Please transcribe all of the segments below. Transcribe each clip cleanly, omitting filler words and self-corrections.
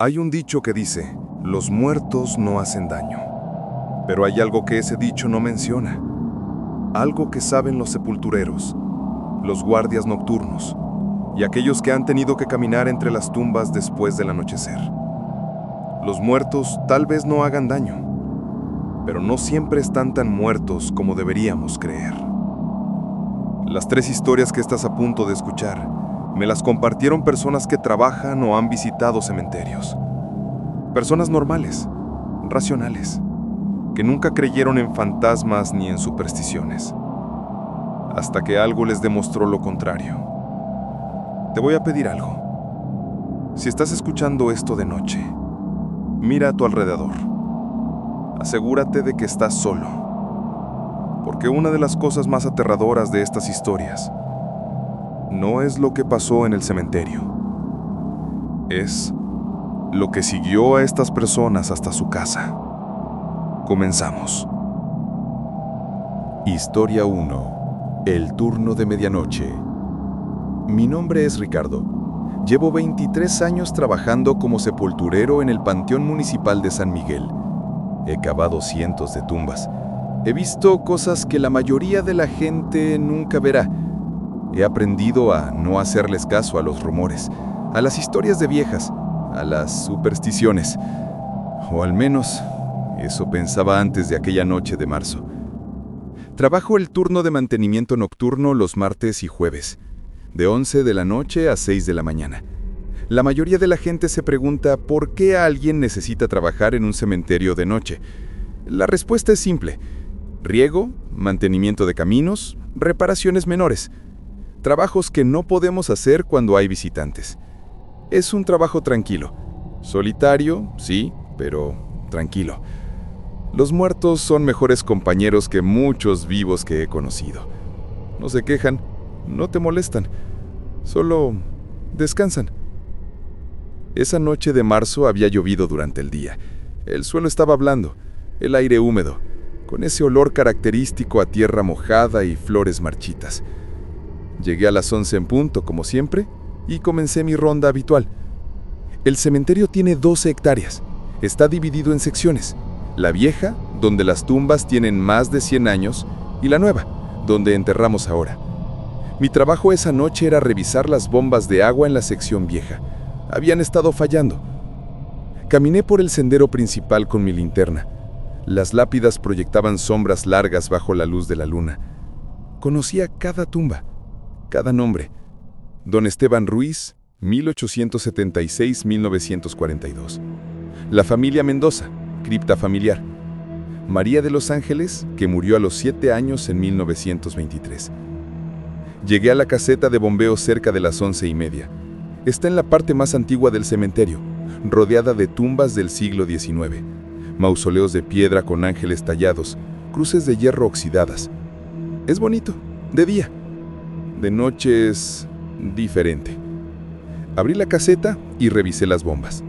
Hay un dicho que dice, los muertos no hacen daño. Pero hay algo que ese dicho no menciona. Algo que saben los sepultureros, los guardias nocturnos y aquellos que han tenido que caminar entre las tumbas después del anochecer. Los muertos tal vez no hagan daño, pero no siempre están tan muertos como deberíamos creer. Las 3 historias que estás a punto de escuchar me las compartieron personas que trabajan o han visitado cementerios. Personas normales, racionales, que nunca creyeron en fantasmas ni en supersticiones, hasta que algo les demostró lo contrario. Te voy a pedir algo. Si estás escuchando esto de noche, mira a tu alrededor. Asegúrate de que estás solo, porque una de las cosas más aterradoras de estas historias no es lo que pasó en el cementerio, es lo que siguió a estas personas hasta su casa. Comenzamos. Historia 1. El turno de medianoche. Mi nombre es Ricardo. Llevo 23 años trabajando como sepulturero en el Panteón Municipal de San Miguel. He cavado cientos de tumbas. He visto cosas que la mayoría de la gente nunca verá. He aprendido a no hacerles caso a los rumores, a las historias de viejas, a las supersticiones. O al menos, eso pensaba antes de aquella noche de marzo. Trabajo el turno de mantenimiento nocturno los martes y jueves, de 11 de la noche a 6 de la mañana. La mayoría de la gente se pregunta por qué alguien necesita trabajar en un cementerio de noche. La respuesta es simple: riego, mantenimiento de caminos, reparaciones menores. Trabajos que no podemos hacer cuando hay visitantes. Es un trabajo tranquilo. Solitario, sí, pero tranquilo. Los muertos son mejores compañeros que muchos vivos que he conocido. No se quejan, no te molestan, solo descansan. Esa noche de marzo había llovido durante el día. El suelo estaba blando, el aire húmedo, con ese olor característico a tierra mojada y flores marchitas. Llegué a las 11 en punto, como siempre, y comencé mi ronda habitual. El cementerio tiene 12 hectáreas. Está dividido en secciones. La vieja, donde las tumbas tienen más de 100 años, y la nueva, donde enterramos ahora. Mi trabajo esa noche era revisar las bombas de agua en la sección vieja. Habían estado fallando. Caminé por el sendero principal con mi linterna. Las lápidas proyectaban sombras largas bajo la luz de la luna. Conocía cada tumba, cada nombre. Don Esteban Ruiz, 1876-1942. La familia Mendoza, cripta familiar. María de los Ángeles, que murió a los 7 años en 1923. Llegué a la caseta de bombeo cerca de las 11:30. Está en la parte más antigua del cementerio, rodeada de tumbas del siglo XIX, mausoleos de piedra con ángeles tallados, cruces de hierro oxidadas. Es bonito, de día. De noche es diferente. Abrí la caseta y revisé las bombas.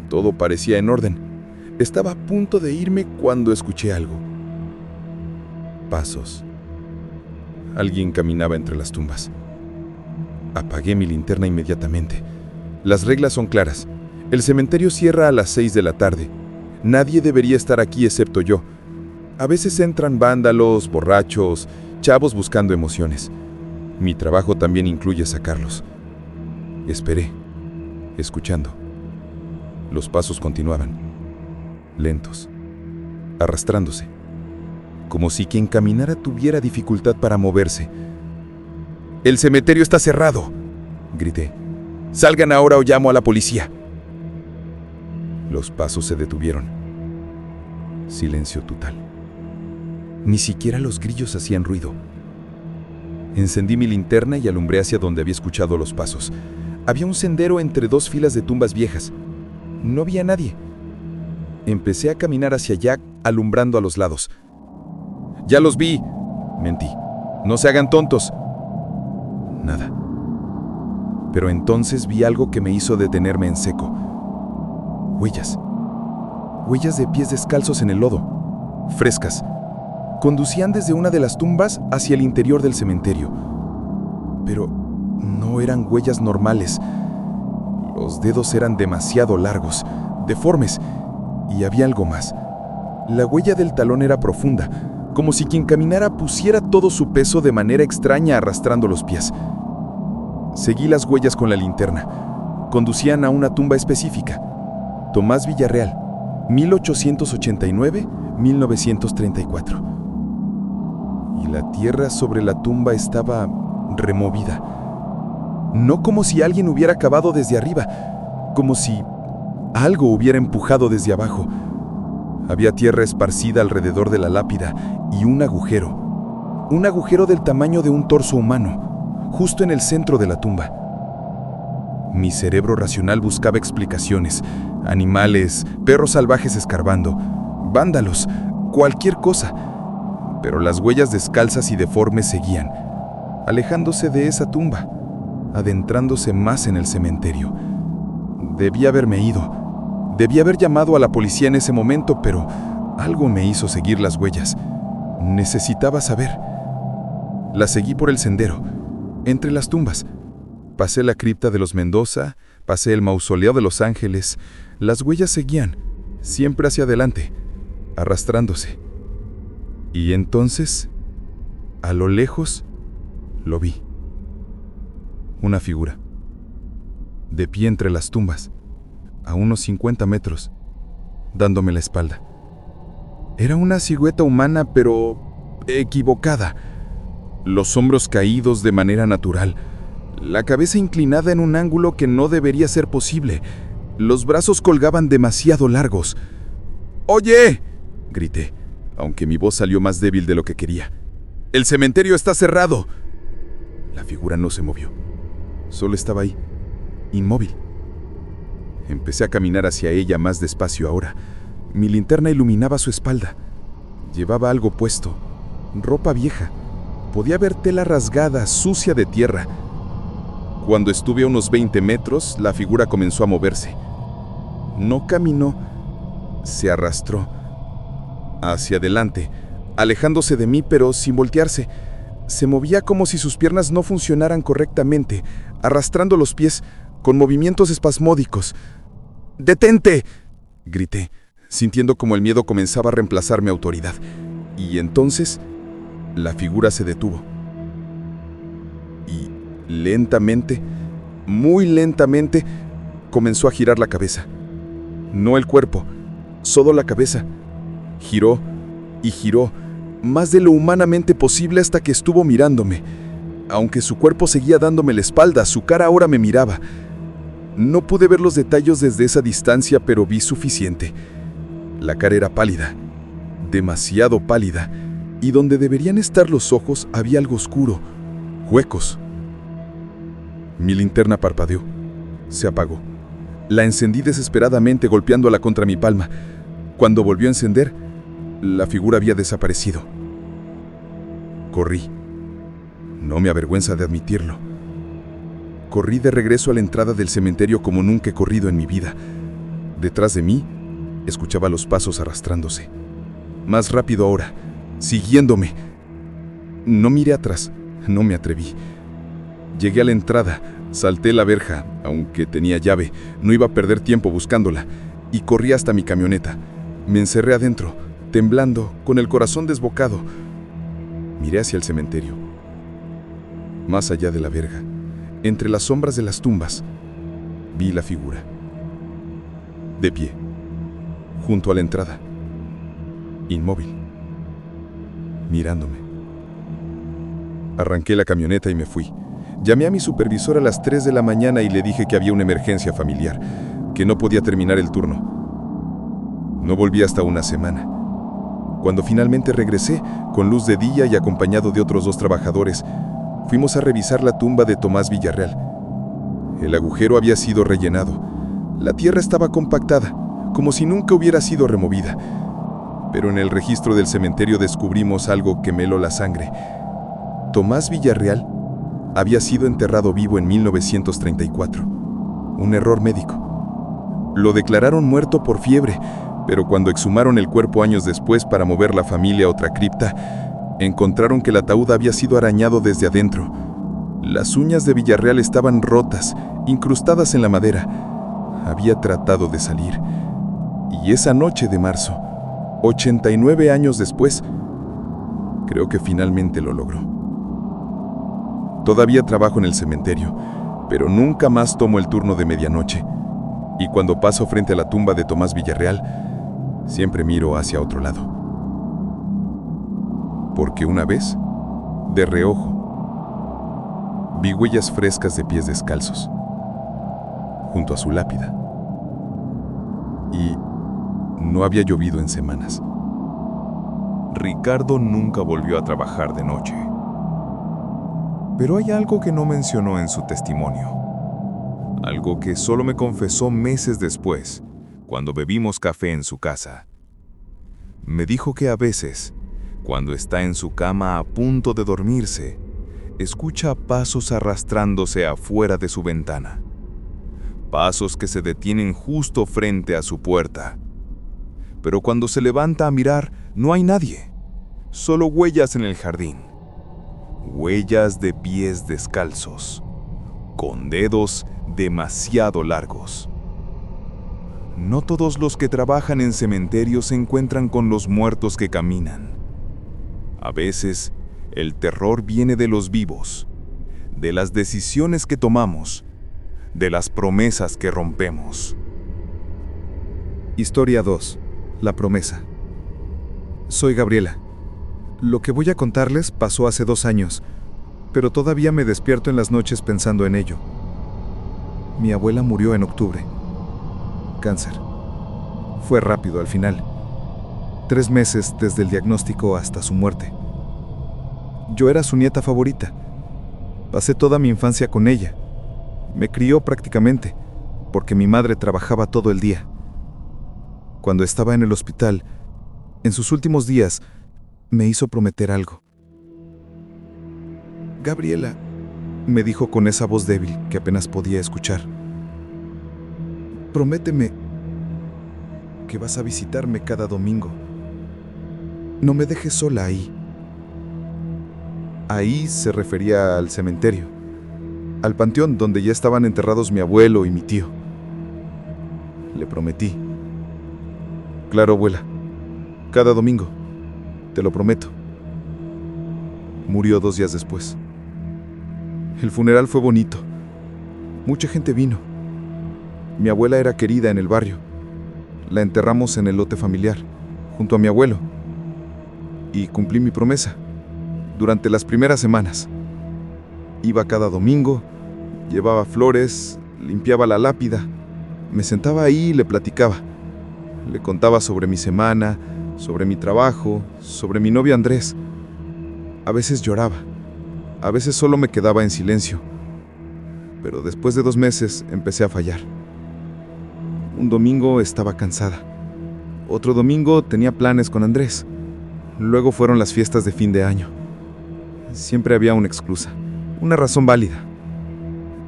Todo parecía en orden. Estaba a punto de irme cuando escuché algo. Pasos. Alguien caminaba entre las tumbas. Apagué mi linterna inmediatamente. Las reglas son claras. El cementerio cierra a las 6 de la tarde. Nadie debería estar aquí excepto yo. A veces entran vándalos, borrachos, chavos buscando emociones. Mi trabajo también incluye sacarlos. Esperé, escuchando. Los pasos continuaban, lentos, arrastrándose, como si quien caminara tuviera dificultad para moverse. «¡El cementerio está cerrado!», grité. «¡Salgan ahora o llamo a la policía!». Los pasos se detuvieron. Silencio total. Ni siquiera los grillos hacían ruido. Encendí mi linterna y alumbré hacia donde había escuchado los pasos. Había un sendero entre 2 filas de tumbas viejas. No había nadie. Empecé a caminar hacia allá, alumbrando a los lados. «¡Ya los vi!», mentí. «¡No se hagan tontos!». Nada. Pero entonces vi algo que me hizo detenerme en seco. Huellas. Huellas de pies descalzos en el lodo. Frescas. Conducían desde una de las tumbas hacia el interior del cementerio. Pero no eran huellas normales. Los dedos eran demasiado largos, deformes, y había algo más. La huella del talón era profunda, como si quien caminara pusiera todo su peso de manera extraña arrastrando los pies. Seguí las huellas con la linterna. Conducían a una tumba específica. Tomás Villarreal, 1889-1934. Y la tierra sobre la tumba estaba removida. No como si alguien hubiera cavado desde arriba, como si algo hubiera empujado desde abajo. Había tierra esparcida alrededor de la lápida y un agujero del tamaño de un torso humano, justo en el centro de la tumba. Mi cerebro racional buscaba explicaciones: animales, perros salvajes escarbando, vándalos, cualquier cosa. Pero las huellas descalzas y deformes seguían, alejándose de esa tumba, adentrándose más en el cementerio. Debí haberme ido. Debí haber llamado a la policía en ese momento, pero algo me hizo seguir las huellas. Necesitaba saber. Las seguí por el sendero, entre las tumbas. Pasé la cripta de los Mendoza, pasé el mausoleo de los Ángeles. Las huellas seguían, siempre hacia adelante, arrastrándose. Y entonces, a lo lejos, lo vi. Una figura, de pie entre las tumbas, a unos 50 metros, dándome la espalda. Era una silueta humana, pero equivocada. Los hombros caídos de manera natural, la cabeza inclinada en un ángulo que no debería ser posible. Los brazos colgaban demasiado largos. ¡Oye!, grité, aunque mi voz salió más débil de lo que quería. ¡El cementerio está cerrado! La figura no se movió. Solo estaba ahí, inmóvil. Empecé a caminar hacia ella más despacio ahora. Mi linterna iluminaba su espalda. Llevaba algo puesto, ropa vieja. Podía ver tela rasgada, sucia de tierra. Cuando estuve a unos 20 metros, la figura comenzó a moverse. No caminó, se arrastró hacia adelante, alejándose de mí, pero sin voltearse. Se movía como si sus piernas no funcionaran correctamente, arrastrando los pies, con movimientos espasmódicos. ¡Detente!, grité, sintiendo como el miedo comenzaba a reemplazar mi autoridad. Y entonces, la figura se detuvo. Y lentamente, muy lentamente, comenzó a girar la cabeza. No el cuerpo, solo la cabeza. Giró y giró, más de lo humanamente posible, hasta que estuvo mirándome. Aunque su cuerpo seguía dándome la espalda, su cara ahora me miraba. No pude ver los detalles desde esa distancia, pero vi suficiente. La cara era pálida, demasiado pálida, y donde deberían estar los ojos había algo oscuro, huecos. Mi linterna parpadeó, se apagó. La encendí desesperadamente, golpeándola contra mi palma. Cuando volvió a encender, la figura había desaparecido. Corrí. No me avergüenza de admitirlo. Corrí de regreso a la entrada del cementerio como nunca he corrido en mi vida. Detrás de mí, escuchaba los pasos arrastrándose. Más rápido ahora, siguiéndome. No miré atrás, no me atreví. Llegué a la entrada, salté la verja, aunque tenía llave, no iba a perder tiempo buscándola, y corrí hasta mi camioneta. Me encerré adentro, temblando, con el corazón desbocado. Miré hacia el cementerio. Más allá de la verja, entre las sombras de las tumbas, vi la figura. De pie, junto a la entrada, inmóvil, mirándome. Arranqué la camioneta y me fui. Llamé a mi supervisor a las 3 de la mañana y le dije que había una emergencia familiar, que no podía terminar el turno. No volví hasta una semana. Cuando finalmente regresé, con luz de día y acompañado de otros 2 trabajadores, fuimos a revisar la tumba de Tomás Villarreal. El agujero había sido rellenado. La tierra estaba compactada, como si nunca hubiera sido removida. Pero en el registro del cementerio descubrimos algo que me heló la sangre. Tomás Villarreal había sido enterrado vivo en 1934. Un error médico. Lo declararon muerto por fiebre, pero cuando exhumaron el cuerpo años después para mover la familia a otra cripta, encontraron que el ataúd había sido arañado desde adentro. Las uñas de Villarreal estaban rotas, incrustadas en la madera. Había tratado de salir, Y esa noche de marzo, 89 años después, creo que finalmente lo logró. Todavía trabajo en el cementerio, pero nunca más tomo el turno de medianoche. Y cuando paso frente a la tumba de Tomás Villarreal, siempre miro hacia otro lado. Porque una vez, de reojo, vi huellas frescas de pies descalzos, junto a su lápida. Y no había llovido en semanas. Ricardo nunca volvió a trabajar de noche. Pero hay algo que no mencionó en su testimonio. Algo que solo me confesó meses después, cuando bebimos café en su casa. Me dijo que a veces, cuando está en su cama a punto de dormirse, escucha pasos arrastrándose afuera de su ventana. Pasos que se detienen justo frente a su puerta. Pero cuando se levanta a mirar, no hay nadie. Solo huellas en el jardín. Huellas de pies descalzos, con dedos demasiado largos. No todos los que trabajan en cementerios se encuentran con los muertos que caminan. A veces, el terror viene de los vivos, de las decisiones que tomamos, de las promesas que rompemos. Historia 2. La promesa. Soy Gabriela. Lo que voy a contarles pasó hace 2 años, pero todavía me despierto en las noches pensando en ello. Mi abuela murió en octubre. Cáncer. Fue rápido al final. 3 meses desde el diagnóstico hasta su muerte. Yo era su nieta favorita. Pasé toda mi infancia con ella. Me crió prácticamente, porque mi madre trabajaba todo el día. Cuando estaba en el hospital, en sus últimos días, me hizo prometer algo. Gabriela, me dijo con esa voz débil que apenas podía escuchar. Prométeme que vas a visitarme cada domingo. No me dejes sola ahí. Ahí se refería al cementerio, al panteón donde ya estaban enterrados mi abuelo y mi tío. Le prometí. Claro, abuela. Cada domingo. Te lo prometo. Murió 2 días después. El funeral fue bonito. Mucha gente vino. Mi abuela era querida en el barrio. La enterramos en el lote familiar, junto a mi abuelo. Y cumplí mi promesa. Durante las primeras semanas. Iba cada domingo, llevaba flores, limpiaba la lápida. Me sentaba ahí y le platicaba. Le contaba sobre mi semana, sobre mi trabajo, sobre mi novio Andrés. A veces lloraba, a veces solo me quedaba en silencio. Pero después de 2 meses empecé a fallar. Un domingo estaba cansada. Otro domingo tenía planes con Andrés. Luego fueron las fiestas de fin de año. Siempre había una excusa, una razón válida.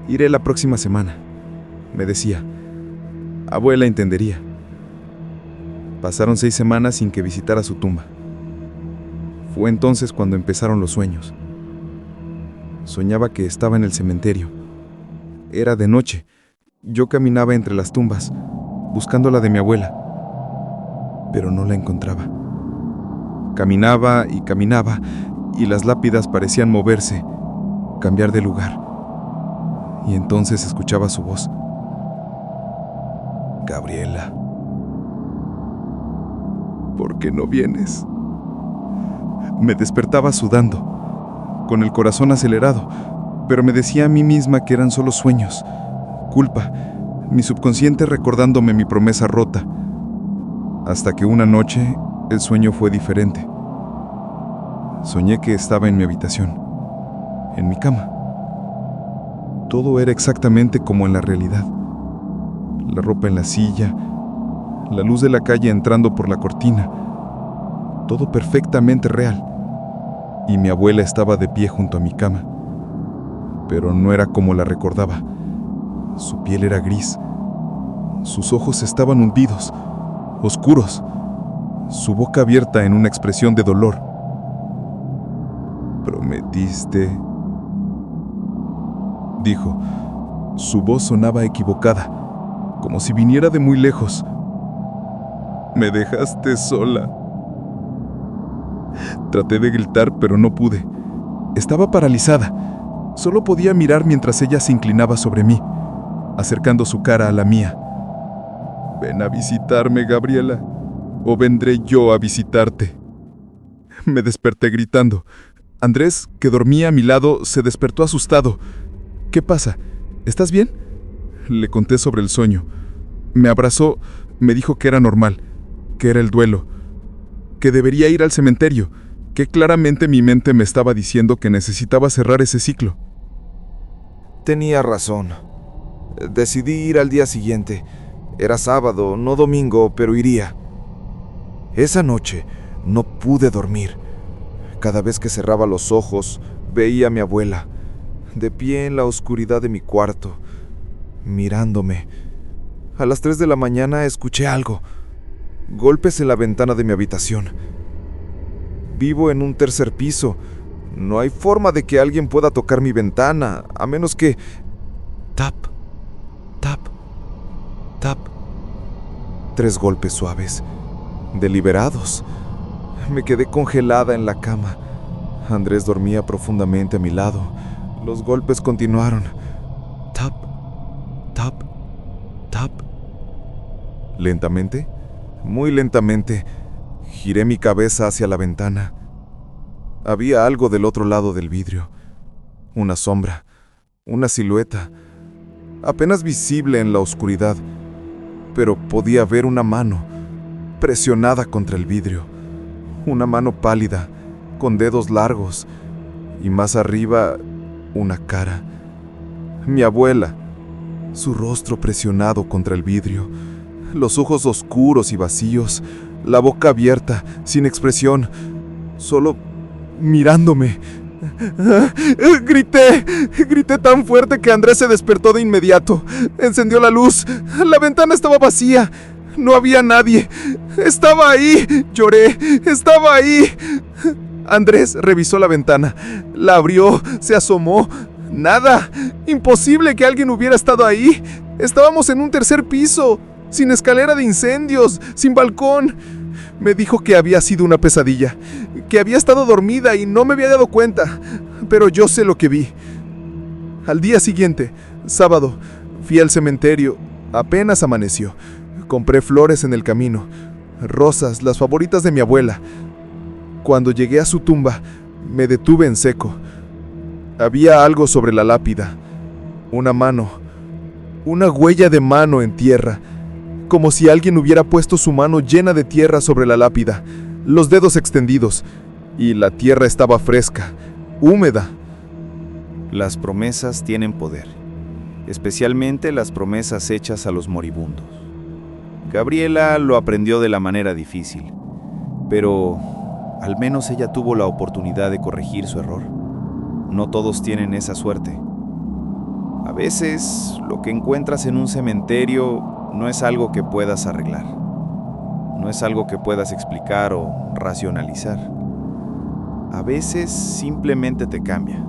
Iré la próxima semana, me decía. Abuela entendería. Pasaron 6 semanas sin que visitara su tumba. Fue entonces cuando empezaron los sueños. Soñaba que estaba en el cementerio. Era de noche. Yo caminaba entre las tumbas, buscando la de mi abuela, pero no la encontraba. Caminaba y las lápidas parecían moverse, cambiar de lugar. Y entonces escuchaba su voz. Gabriela, ¿por qué no vienes? Me despertaba sudando, con el corazón acelerado, pero me decía a mí misma que eran solo sueños, culpa, mi subconsciente recordándome mi promesa rota. Hasta que una noche el sueño fue diferente. Soñé que estaba en mi habitación, en mi cama. Todo era exactamente como en la realidad. La ropa en la silla, la luz de la calle entrando por la cortina. Todo perfectamente real. Y mi abuela estaba de pie junto a mi cama. Pero no era como la recordaba. Su piel era gris. Sus ojos estaban hundidos, oscuros. Su boca abierta en una expresión de dolor. «Prometiste», dijo. Su voz sonaba equivocada, como si viniera de muy lejos. Me dejaste sola. Traté de gritar, pero no pude. Estaba paralizada. Solo podía mirar mientras ella se inclinaba sobre mí, acercando su cara a la mía. Ven a visitarme, Gabriela, o vendré yo a visitarte. Me desperté gritando. Andrés, que dormía a mi lado, se despertó asustado. ¿Qué pasa? ¿Estás bien? Le conté sobre el sueño. Me abrazó, me dijo que era normal, que era el duelo, que debería ir al cementerio, que claramente mi mente me estaba diciendo que necesitaba cerrar ese ciclo. Tenía razón. Decidí ir al día siguiente. Era sábado, no domingo, pero iría. Esa noche no pude dormir. Cada vez que cerraba los ojos, veía a mi abuela, de pie en la oscuridad de mi cuarto, mirándome. A las 3 de la mañana escuché algo. Golpes en la ventana de mi habitación. Vivo en un tercer piso. No hay forma de que alguien pueda tocar mi ventana, a menos que... Tap, tap, tap. 3 golpes suaves, deliberados. Me quedé congelada en la cama. Andrés dormía profundamente a mi lado. Los golpes continuaron. Tap, tap, tap. Lentamente, muy lentamente, giré mi cabeza hacia la ventana. Había algo del otro lado del vidrio. Una sombra, una silueta, apenas visible en la oscuridad, pero podía ver una mano presionada contra el vidrio. Una mano pálida, con dedos largos, y más arriba, una cara. Mi abuela, su rostro presionado contra el vidrio, los ojos oscuros y vacíos, la boca abierta, sin expresión, solo mirándome. Grité tan fuerte que Andrés se despertó de inmediato. Encendió la luz. La ventana estaba vacía. No había nadie. Estaba ahí. Lloré. Estaba ahí. Andrés revisó la ventana. La abrió. Se asomó. Nada. Imposible que alguien hubiera estado ahí. Estábamos en un tercer piso, sin escalera de incendios, sin balcón. Me dijo que había sido una pesadilla, que había estado dormida y no me había dado cuenta. Pero yo sé lo que vi. Al día siguiente, sábado, fui al cementerio. Apenas amaneció. Compré flores en el camino, rosas, las favoritas de mi abuela. Cuando llegué a su tumba, me detuve en seco. Había algo sobre la lápida. Una mano. Una huella de mano en tierra. Como si alguien hubiera puesto su mano llena de tierra sobre la lápida, los dedos extendidos, y la tierra estaba fresca, húmeda. Las promesas tienen poder, especialmente las promesas hechas a los moribundos. Gabriela lo aprendió de la manera difícil, pero al menos ella tuvo la oportunidad de corregir su error. No todos tienen esa suerte. A veces, lo que encuentras en un cementerio no es algo que puedas arreglar. No es algo que puedas explicar o racionalizar. A veces simplemente te cambia,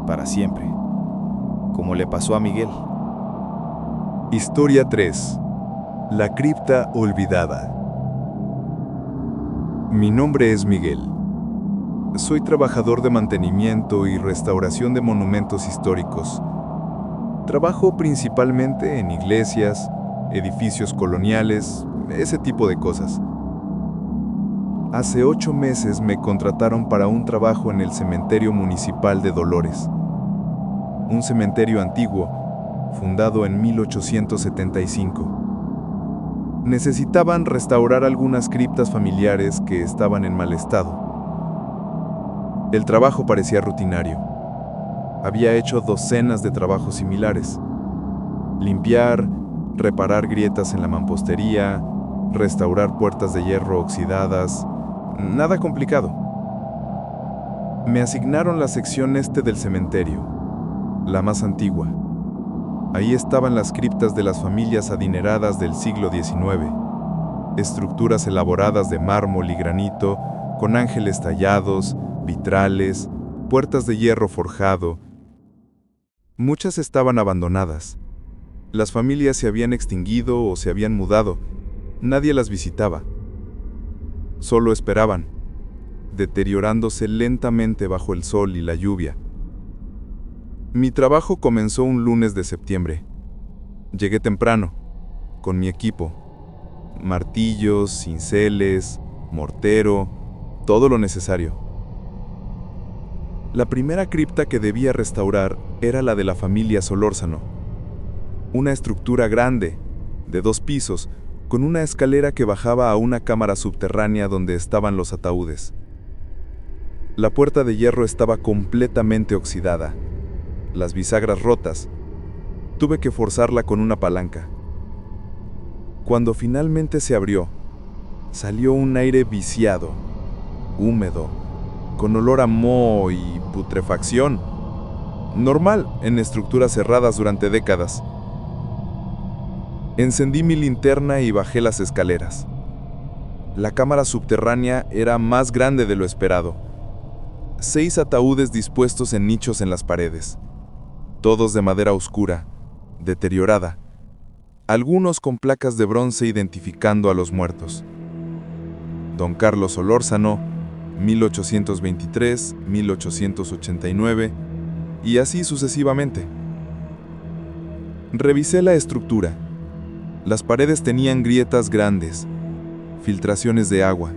para siempre, como le pasó a Miguel. Historia 3. La cripta olvidada. Mi nombre es Miguel. Soy trabajador de mantenimiento y restauración de monumentos históricos. Trabajo principalmente en iglesias, edificios coloniales, ese tipo de cosas. Hace 8 meses me contrataron para un trabajo en el cementerio municipal de Dolores. Un cementerio antiguo, fundado en 1875. Necesitaban restaurar algunas criptas familiares que estaban en mal estado. El trabajo parecía rutinario. Había hecho docenas de trabajos similares. Limpiar, reparar grietas en la mampostería, restaurar puertas de hierro oxidadas. Nada complicado. Me asignaron la sección este del cementerio, la más antigua. Ahí estaban las criptas de las familias adineradas del siglo XIX, estructuras elaboradas de mármol y granito, con ángeles tallados, vitrales, puertas de hierro forjado. Muchas estaban abandonadas. Las familias se habían extinguido o se habían mudado. Nadie las visitaba. Solo esperaban, deteriorándose lentamente bajo el sol y la lluvia. Mi trabajo comenzó un lunes de septiembre. Llegué temprano, con mi equipo. Martillos, cinceles, mortero, todo lo necesario. La primera cripta que debía restaurar era la de la familia Solórzano. Una estructura grande, de 2 pisos, con una escalera que bajaba a una cámara subterránea donde estaban los ataúdes. La puerta de hierro estaba completamente oxidada, las bisagras rotas. Tuve que forzarla con una palanca. Cuando finalmente se abrió, salió un aire viciado, húmedo, con olor a moho y putrefacción, normal en estructuras cerradas durante décadas. Encendí mi linterna y bajé las escaleras. La cámara subterránea era más grande de lo esperado. 6 ataúdes dispuestos en nichos en las paredes, todos de madera oscura, deteriorada, algunos con placas de bronce identificando a los muertos. Don Carlos Solórzano, 1823-1889, y así sucesivamente. Revisé la estructura. Las paredes tenían grietas grandes, filtraciones de agua.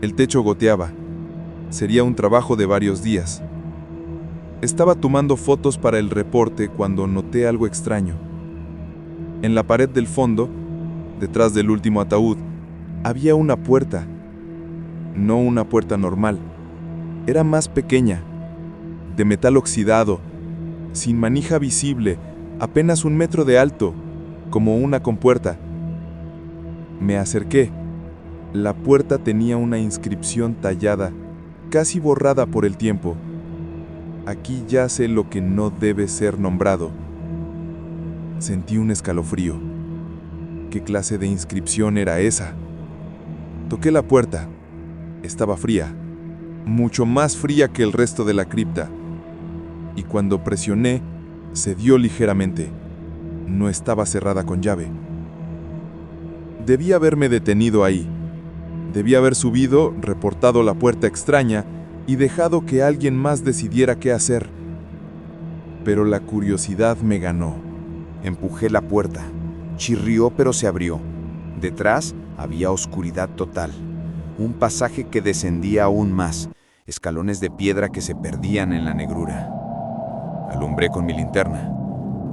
El techo goteaba. Sería un trabajo de varios días. Estaba tomando fotos para el reporte cuando noté algo extraño. En la pared del fondo, detrás del último ataúd, había una puerta. No una puerta normal. Era más pequeña, de metal oxidado, sin manija visible, apenas 1 metro de alto, como una compuerta. Me acerqué. La puerta tenía una inscripción tallada, casi borrada por el tiempo. Aquí yace lo que no debe ser nombrado. Sentí un escalofrío. ¿Qué clase de inscripción era esa? Toqué la puerta. Estaba fría, mucho más fría que el resto de la cripta. Y cuando presioné, cedió ligeramente. No estaba cerrada con llave. Debí haberme detenido ahí. Debí haber subido, reportado la puerta extraña y dejado que alguien más decidiera qué hacer. Pero la curiosidad me ganó. Empujé la puerta. Chirrió, pero se abrió. Detrás había oscuridad total. Un pasaje que descendía aún más, escalones de piedra que se perdían en la negrura. Alumbré con mi linterna.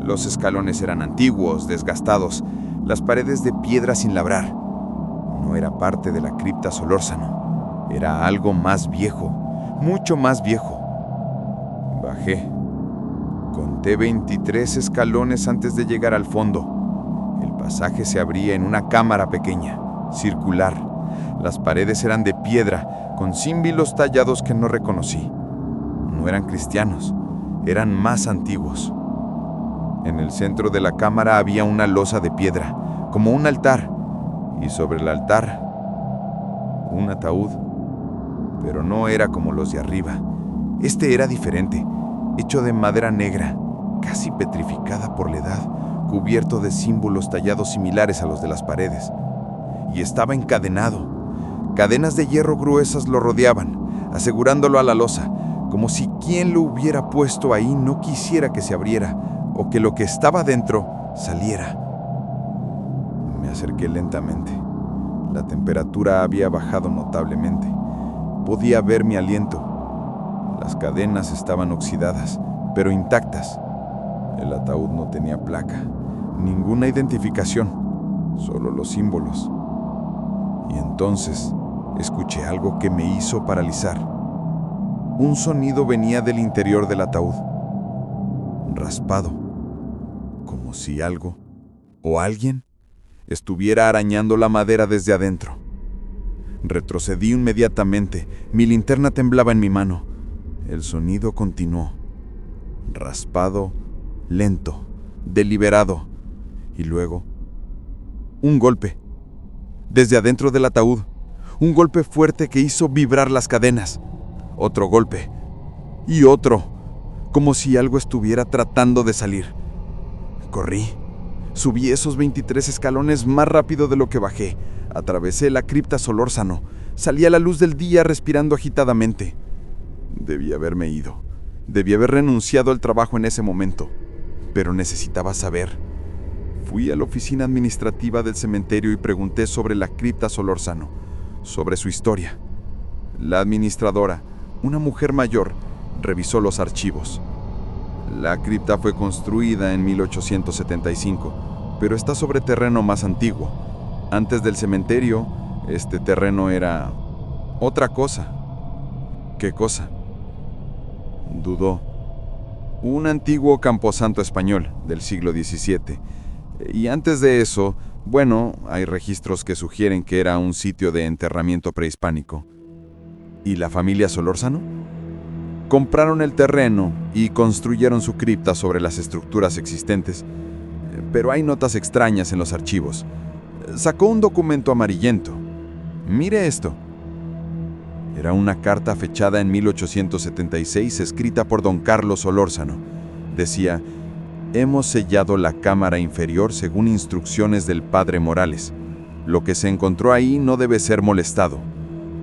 Los escalones eran antiguos, desgastados, las paredes de piedra sin labrar. No era parte de la cripta Solórzano. Era algo más viejo, mucho más viejo. Bajé. Conté 23 escalones antes de llegar al fondo. El pasaje se abría en una cámara pequeña, circular. Las paredes eran de piedra, con símbolos tallados que no reconocí. No eran cristianos, eran más antiguos. En el centro de la cámara había una losa de piedra, como un altar, y sobre el altar, un ataúd. Pero no era como los de arriba. Este era diferente, hecho de madera negra, casi petrificada por la edad, cubierto de símbolos tallados similares a los de las paredes. Y estaba encadenado. Cadenas de hierro gruesas lo rodeaban, asegurándolo a la losa, como si quien lo hubiera puesto ahí no quisiera que se abriera, o que lo que estaba dentro saliera. Me acerqué lentamente. La temperatura había bajado notablemente. Podía ver mi aliento. Las cadenas estaban oxidadas, pero intactas. El ataúd no tenía placa, ninguna identificación, solo los símbolos. Y entonces escuché algo que me hizo paralizar. Un sonido venía del interior del ataúd, raspado, como si algo o alguien estuviera arañando la madera desde adentro. Retrocedí inmediatamente, mi linterna temblaba en mi mano. El sonido continuó, raspado, lento, deliberado, y luego un golpe, desde adentro del ataúd, un golpe fuerte que hizo vibrar las cadenas. Otro golpe, y otro, como si algo estuviera tratando de salir. Corrí, subí esos 23 escalones más rápido de lo que bajé, atravesé la cripta Solórzano, Salí a la luz del día respirando agitadamente. Debí haberme ido. Debí haber renunciado al trabajo en ese momento. Pero necesitaba saber. Fui a la oficina administrativa del cementerio y pregunté sobre la cripta Solórzano, sobre su historia. La administradora, una mujer mayor, revisó los archivos. La cripta fue construida en 1875, pero está sobre terreno más antiguo. Antes del cementerio, este terreno era otra cosa. ¿Qué cosa? Dudó. Un antiguo camposanto español del siglo XVII. Y antes de eso, bueno, hay registros que sugieren que era un sitio de enterramiento prehispánico. ¿Y la familia Solórzano? Compraron el terreno y construyeron su cripta sobre las estructuras existentes, pero hay notas extrañas en los archivos. Sacó un documento amarillento. Mire esto. Era una carta fechada en 1876 escrita por don Carlos Solórzano. Decía: hemos sellado la cámara inferior según instrucciones del padre Morales. Lo que se encontró ahí no debe ser molestado.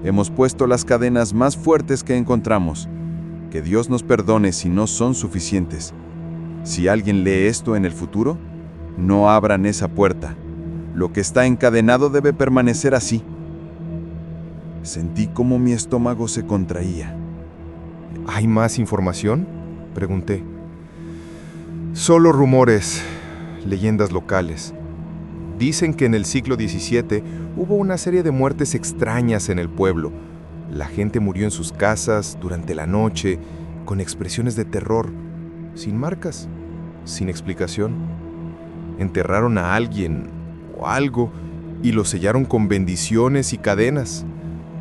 Hemos puesto las cadenas más fuertes que encontramos. Que Dios nos perdone si no son suficientes. Si alguien lee esto en el futuro, no abran esa puerta. Lo que está encadenado debe permanecer así. Sentí cómo mi estómago se contraía. ¿Hay más información?, pregunté. Solo rumores, leyendas locales. Dicen que en el siglo XVII hubo una serie de muertes extrañas en el pueblo. La gente murió en sus casas durante la noche, con expresiones de terror, sin marcas, sin explicación. Enterraron a alguien o algo y lo sellaron con bendiciones y cadenas.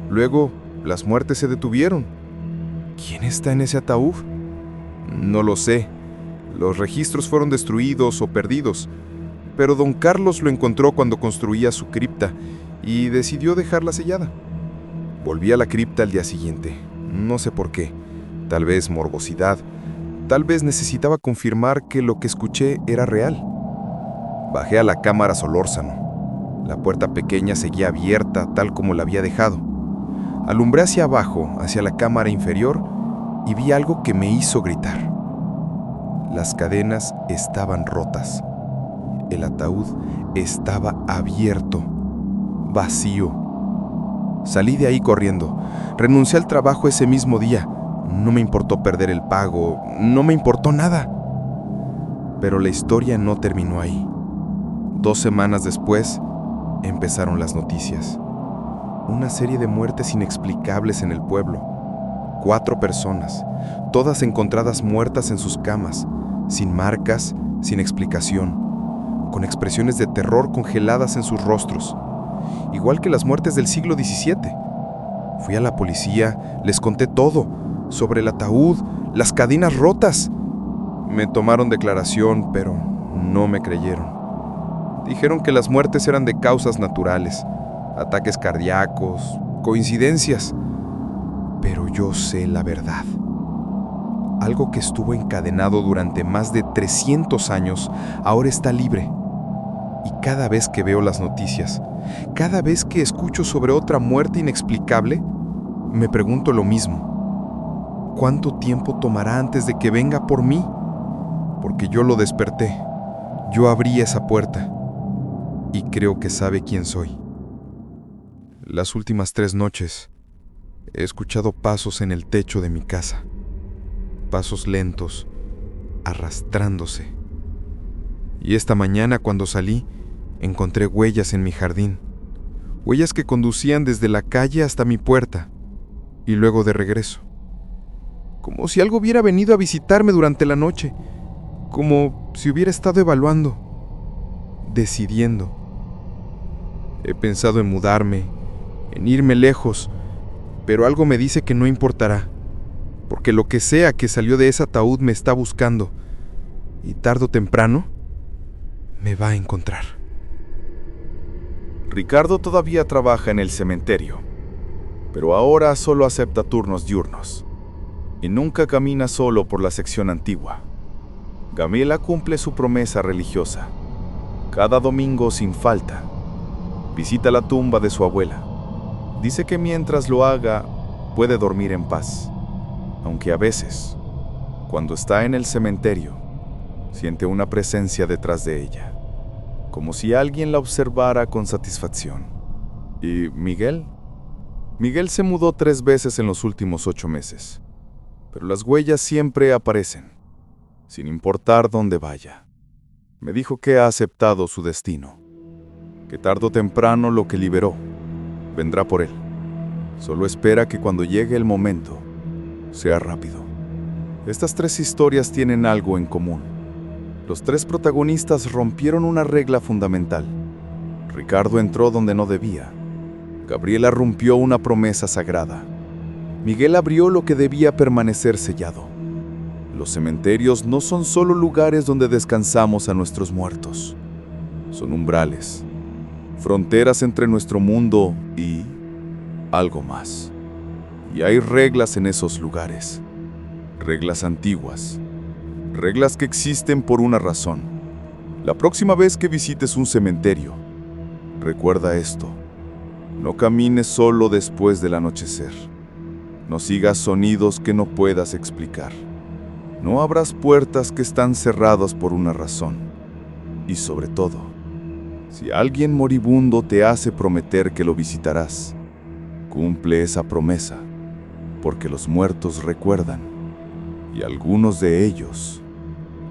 Luego, las muertes se detuvieron. ¿Quién está en ese ataúd? No lo sé. Los registros fueron destruidos o perdidos, pero don Carlos lo encontró cuando construía su cripta y decidió dejarla sellada. Volví a la cripta al día siguiente. No sé por qué. Tal vez morbosidad. Tal vez necesitaba confirmar que lo que escuché era real. Bajé a la cámara Solórzano. La puerta pequeña seguía abierta tal como la había dejado. Alumbré hacia abajo, hacia la cámara inferior, y vi algo que me hizo gritar. Las cadenas estaban rotas. El ataúd estaba abierto, vacío. Salí de ahí corriendo. Renuncié al trabajo ese mismo día. No me importó perder el pago, no me importó nada. Pero la historia no terminó ahí. 2 semanas después, empezaron las noticias. Una serie de muertes inexplicables en el pueblo. 4 personas, todas encontradas muertas en sus camas, sin marcas, sin explicación, con expresiones de terror congeladas en sus rostros, igual que las muertes del siglo XVII. Fui a la policía, les conté todo, sobre el ataúd, las cadenas rotas. Me tomaron declaración, pero no me creyeron. Dijeron que las muertes eran de causas naturales, ataques cardíacos, coincidencias. Pero yo sé la verdad. Algo que estuvo encadenado durante más de 300 años, ahora está libre. Y cada vez que veo las noticias, cada vez que escucho sobre otra muerte inexplicable, me pregunto lo mismo. ¿Cuánto tiempo tomará antes de que venga por mí? Porque yo lo desperté. Yo abrí esa puerta. Y creo que sabe quién soy. Las últimas 3 noches, he escuchado pasos en el techo de mi casa. Pasos lentos, arrastrándose. Y esta mañana, cuando salí, encontré huellas en mi jardín. Huellas que conducían desde la calle hasta mi puerta, y luego de regreso. Como si algo hubiera venido a visitarme durante la noche. Como si hubiera estado evaluando, decidiendo. He pensado en mudarme, en irme lejos, pero algo me dice que no importará, porque lo que sea que salió de ese ataúd me está buscando, y tarde o temprano me va a encontrar. Ricardo todavía trabaja en el cementerio, pero ahora solo acepta turnos diurnos, y nunca camina solo por la sección antigua. Gabriela cumple su promesa religiosa. Cada domingo sin falta, visita la tumba de su abuela Dice que mientras lo haga, puede dormir en paz, aunque a veces, cuando está en el cementerio, siente una presencia detrás de ella, como si alguien la observara con satisfacción. ¿Y Miguel? Miguel se mudó 3 veces en los últimos 8 meses, pero las huellas siempre aparecen, sin importar dónde vaya. Me dijo que ha aceptado su destino, que tarde o temprano lo que liberó vendrá por él. Solo espera que cuando llegue el momento, sea rápido. Estas 3 historias tienen algo en común. Los 3 protagonistas rompieron una regla fundamental. Ricardo entró donde no debía. Gabriela rompió una promesa sagrada. Miguel abrió lo que debía permanecer sellado. Los cementerios no son solo lugares donde descansamos a nuestros muertos. Son umbrales, fronteras entre nuestro mundo y algo más. Y hay reglas en esos lugares. Reglas antiguas. Reglas que existen por una razón. La próxima vez que visites un cementerio, recuerda esto. No camines solo después del anochecer. No sigas sonidos que no puedas explicar. No abras puertas que están cerradas por una razón. Y sobre todo, si alguien moribundo te hace prometer que lo visitarás, cumple esa promesa, porque los muertos recuerdan, y algunos de ellos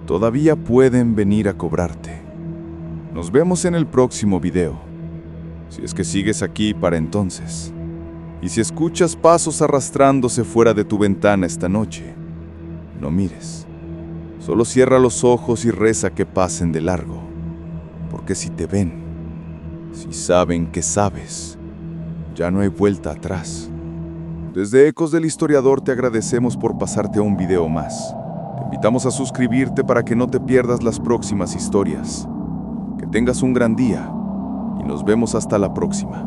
todavía pueden venir a cobrarte. Nos vemos en el próximo video, si es que sigues aquí para entonces. Y si escuchas pasos arrastrándose fuera de tu ventana esta noche, no mires. Solo cierra los ojos y reza que pasen de largo, porque si te ven, si saben que sabes, ya no hay vuelta atrás. Desde Ecos del Historiador te agradecemos por pasarte a un video más. Te invitamos a suscribirte para que no te pierdas las próximas historias. Que tengas un gran día y nos vemos hasta la próxima.